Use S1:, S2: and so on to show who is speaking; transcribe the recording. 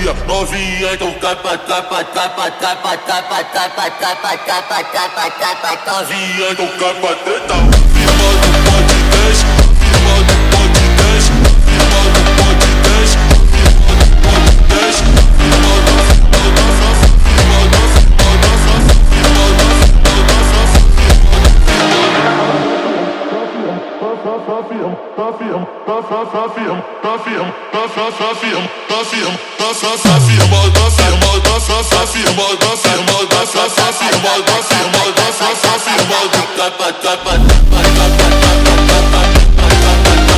S1: novinha, novinha, então capa, capa, capa, capa, capa, capa, capa, capa, capa, capa, novinha, então capa, treta. Firma do podcast, firma do podcast, firma do podcast, firma do podcast, firma do capa, capa, capa, capa, capa, capa.